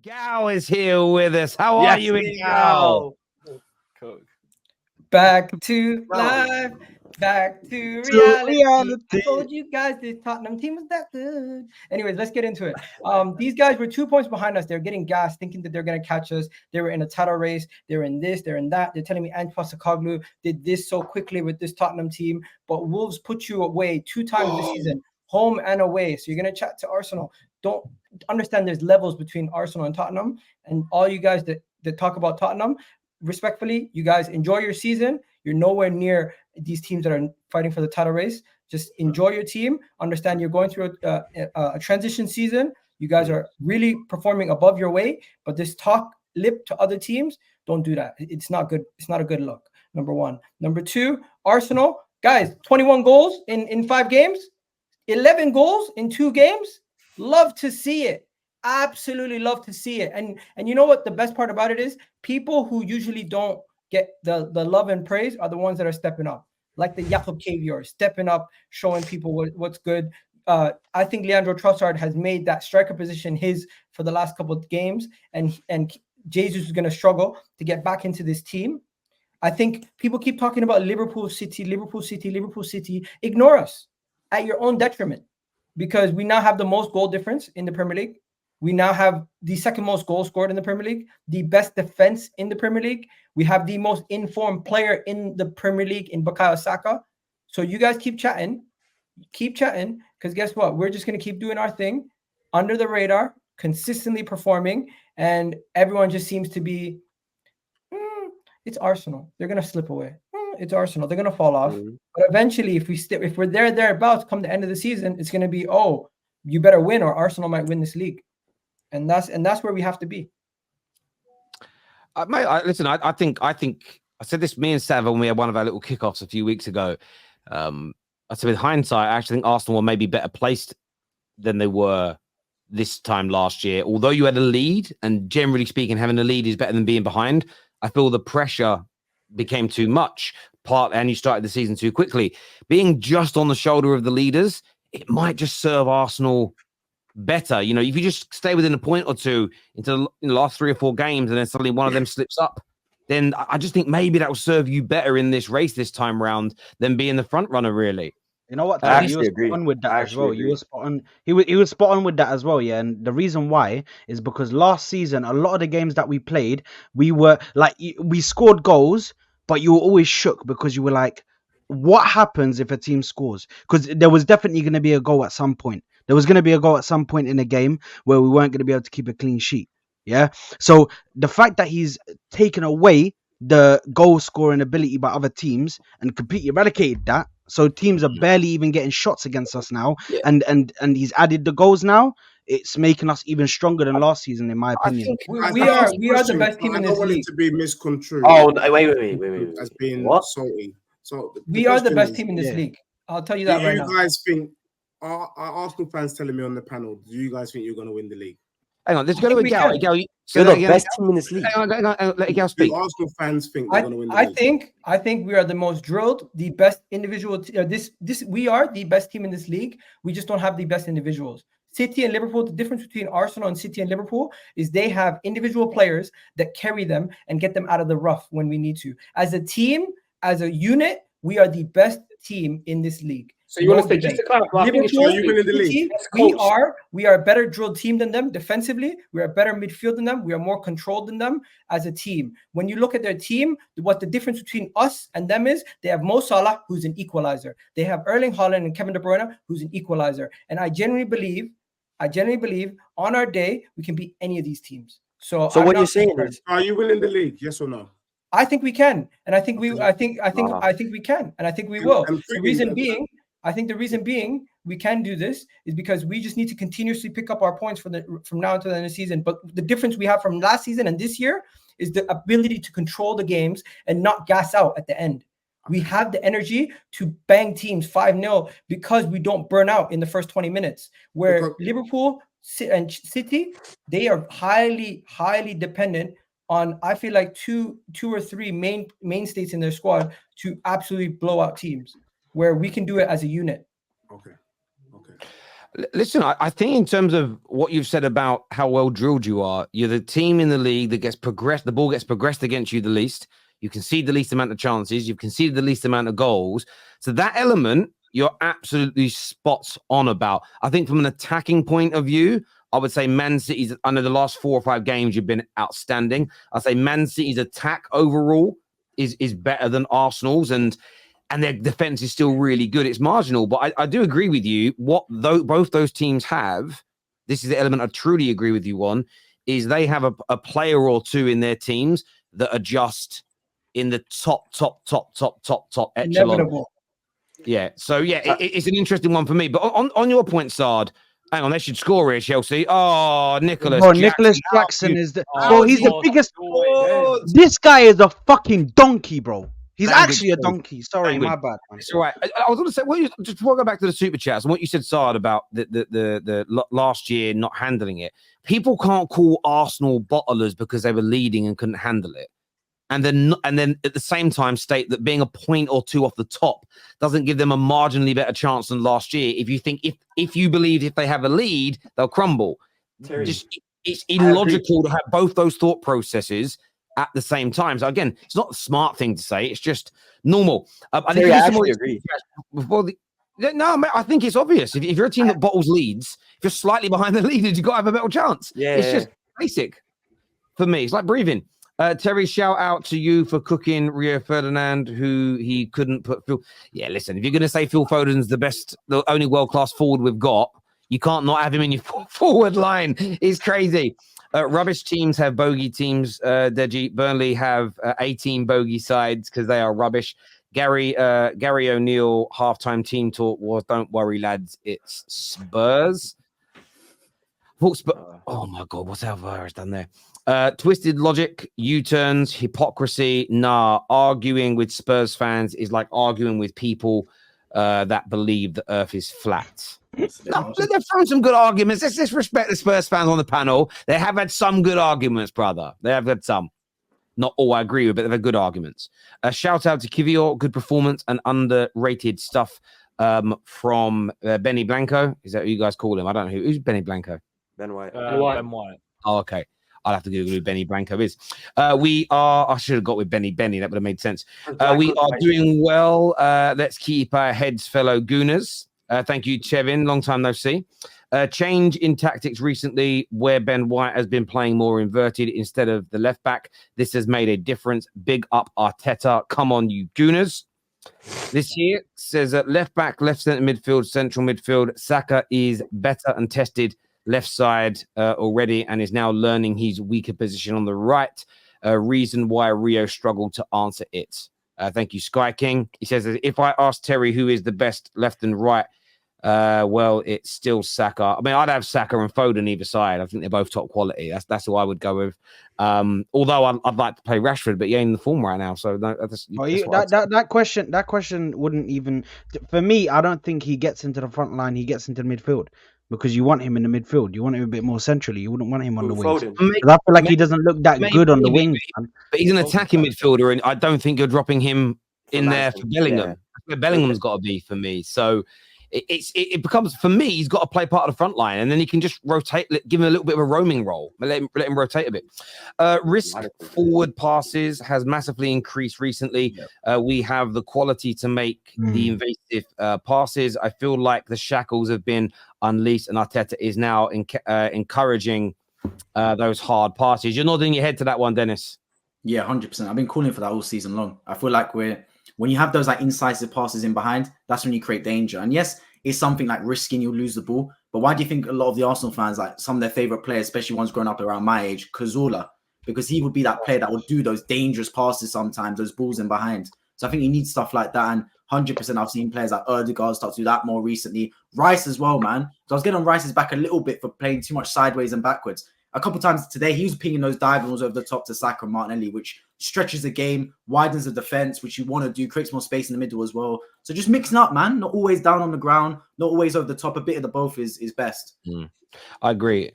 Gal is here with us. How are you, Gal? Cool. Back to life, back to reality. I told you guys this Tottenham team was that good. Anyways, let's get into it. These guys were 2 points behind us. They're getting gassed, thinking that they're going to catch us. They were in a title race. They're in this, they're in that. They're telling me Ange Postecoglou did this so quickly with this Tottenham team. But Wolves put you away 2 times this season, home and away. So you're going to chat to Arsenal. Don't understand there's levels between Arsenal and Tottenham. And all you guys that talk about Tottenham, respectfully, you guys enjoy your season. You're nowhere near these teams that are fighting for the title race. Just enjoy your team. Understand you're going through a transition season. You guys are really performing above your weight, but this talk lip to other teams, don't do that. It's not good. It's not a good look. Number one. Number two, Arsenal, guys, 21 goals in 5 games, 11 goals in 2 games. Love to see it. Absolutely love to see it. And you know what the best part about it is? People who usually don't get the love and praise are the ones that are stepping up, like the Jakob Caviar, stepping up, showing people what's good. I think Leandro Trossard has made that striker position his for the last couple of games, and Jesus is going to struggle to get back into this team. I think people keep talking about Liverpool City. Ignore us at your own detriment, because we now have the most goal difference in the Premier League. We now have the second most goals scored in the Premier League, the best defense in the Premier League. We have the most informed player in the Premier League in Bukayo Saka. So you guys keep chatting, because guess what? We're just going to keep doing our thing under the radar, consistently performing, and everyone just seems to be, it's Arsenal. They're going to slip away. It's Arsenal. They're going to fall off. But eventually, if we're thereabouts, come the end of the season, it's going to be, you better win or Arsenal might win this league. And that's where we have to be. Mate, listen, I think I said this, me and Sav, when we had one of our little kickoffs a few weeks ago. I said with hindsight, I actually think Arsenal were maybe better placed than they were this time last year. Although you had a lead, and generally speaking, having a lead is better than being behind. I feel the pressure became too much, and you started the season too quickly. Being just on the shoulder of the leaders, it might just serve Arsenal better. If you just stay within a point or two into the last 3 or 4 games, and then suddenly one of them slips up, then I just think maybe that will serve you better in this race this time round than being the front runner, really. You know what? You were spot on with that as well. You were spot on. He was spot on with that as well. Yeah, and the reason why is because last season, a lot of the games that we played, we were like, we scored goals, but you were always shook because you were like, what happens if a team scores? Because there was definitely going to be a goal at some point. There was going to be a goal at some point in a game where we weren't going to be able to keep a clean sheet. Yeah. So the fact that he's taken away the goal scoring ability by other teams and completely eradicated that, so teams are barely even getting shots against us now, and he's added the goals now. It's making us even stronger than last season, in my opinion. We are the best team in this league. I don't want it to be misconstrued. Oh, wait. As being salty. So we are the best team in this league. I'll tell you that right now. Do you guys think, are Arsenal fans telling me on the panel, do you guys think you're going to win the league? Hang on, let's go to a Gal. You're the best team in this league. Hang on, let Gal speak. Do Arsenal fans think they're going to win the league? I think we are the most drilled, the best individual. We are the best team in this league. We just don't have the best individuals. City and Liverpool, the difference between Arsenal and City and Liverpool is they have individual players that carry them and get them out of the rough when we need to. As a team, as a unit, we are the best team in this league. So you want to say, just to clarify, we are a better drilled team than them defensively. We are a better midfield than them. We are more controlled than them as a team. When you look at their team, what the difference between us and them is, they have Mo Salah, who's an equalizer. They have Erling Haaland and Kevin De Bruyne, who's an equalizer. And I genuinely believe on our day, we can beat any of these teams. So what you're saying is, are you winning the league? Yes or no? I think we can. And I think we can. And I think we will. The reason being we can do this is because we just need to continuously pick up our points from now until the end of the season. But the difference we have from last season and this year is the ability to control the games and not gas out at the end. We have the energy to bang teams 5-0 because we don't burn out in the first 20 minutes. Where Liverpool and City, they are highly, highly dependent on, I feel like, two or three mainstays in their squad to absolutely blow out teams, where we can do it as a unit. Okay. Listen, I think in terms of what you've said about how well drilled you are, you're the team in the league that gets progressed. The ball gets progressed against you the least. You concede the least amount of chances. You've conceded the least amount of goals. So that element, you're absolutely spot on about. I think from an attacking point of view, I would say Man City's, under the last 4 or 5 games, you've been outstanding. I'd say Man City's attack overall is better than Arsenal's, and their defense is still really good. It's marginal, but I do agree with you. What both those teams have, this is the element I truly agree with you on, is they have a player or two in their teams that are just in the top echelon. Inevitable. Yeah. So yeah, it's an interesting one for me. But on your point, Sard, hang on, they should score here, Chelsea. Oh, Nicholas Jackson is the he's the biggest. This guy is a fucking donkey, bro. He's actually a donkey. Sorry, my bad. Man. It's all right. I was going to say, just before I go back to the super chats and what you said, Sard, about the last year not handling it. People can't call Arsenal bottlers because they were leading and couldn't handle it, and then at the same time state that being a point or two off the top doesn't give them a marginally better chance than last year. If you think if you believe if they have a lead, they'll crumble. It's illogical to have both those thought processes at the same time. So again, it's not a smart thing to say. It's just normal. I think I agree. I think it's obvious. If you're a team that bottles leads, if you're slightly behind the leaders, you've got to have a better chance. It's just basic for me. It's like breathing. Terry, shout out to you for cooking Rio Ferdinand, who he couldn't put Phil. Yeah, listen, if you're going to say Phil Foden's the only world-class forward we've got, you can't not have him in your forward line. It's crazy. Rubbish teams have bogey teams. Deji, Burnley have 18 bogey sides because they are rubbish. Gary O'Neill halftime team talk was, "Don't worry, lads, it's Spurs." Oh my God, what's Alvarez done there? Twisted logic, U-turns, hypocrisy. Nah, arguing with Spurs fans is like arguing with people that believe the Earth is flat. No, they've thrown some good arguments. Let's respect the Spurs fans on the panel. They have had some good arguments, brother. They have had some. Not all I agree with, but they've had good arguments. Shout out to Kivior, good performance and underrated stuff from Benny Blanco. Is that who you guys call him? I don't know who's Benny Blanco. Ben White. Ben White. Oh, okay. I'll have to Google who Benny Blanco is. I should have got with Benny. That would have made sense. We are doing well. Let's keep our heads, fellow Gooners. Thank you, Chevin. Long time no see. Change in tactics recently where Ben White has been playing more inverted instead of the left back. This has made a difference. Big up Arteta. Come on, you Gooners. This year says that left back, left centre midfield, central midfield. Saka is better and tested left side already and is now learning his weaker position on the right. Reason why Rio struggled to answer it. Thank you, Sky King. He says, if I ask Terry who is the best left and right, well, it's still Saka. I mean, I'd have Saka and Foden either side. I think they're both top quality. That's who I would go with. Although I'd like to play Rashford, but he ain't in the form right now. So that question wouldn't even, for me, I don't think he gets into the front line. He gets into the midfield. Because you want him in the midfield. You want him a bit more centrally. You wouldn't want him on the wings. I feel like he doesn't look that good on the wings. But he's an attacking midfielder, and I don't think you're dropping him in there for Bellingham. Yeah. Where Bellingham's got to be for me. So it becomes, for me, he's got to play part of the front line, and then he can just rotate, give him a little bit of a roaming role. Let him rotate a bit. Risk forward passes has massively increased recently. We have the quality to make the invasive passes. I feel like the shackles have been unleashed, and Arteta is now encouraging those hard passes. You're nodding your head to that one, Dennis. Yeah, 100%. I've been calling for that all season long. I feel like when you have those like incisive passes in behind, that's when you create danger. And yes, it's something like risking you'll lose the ball. But why do you think a lot of the Arsenal fans, like some of their favorite players, especially ones growing up around my age, Cazorla, because he would be that player that would do those dangerous passes sometimes, those balls in behind. So I think you need stuff like that. And 100%, I've seen players like Erdegaard start to do that more recently. Rice as well, man. So I was getting on Rice's back a little bit for playing too much sideways and backwards. A couple of times today, he was pinging those diagonals over the top to Saka and Martinelli, which stretches the game, widens the defense, which you want to do, creates more space in the middle as well. So just mixing up, man. Not always down on the ground, not always over the top. A bit of the both is best. I agree.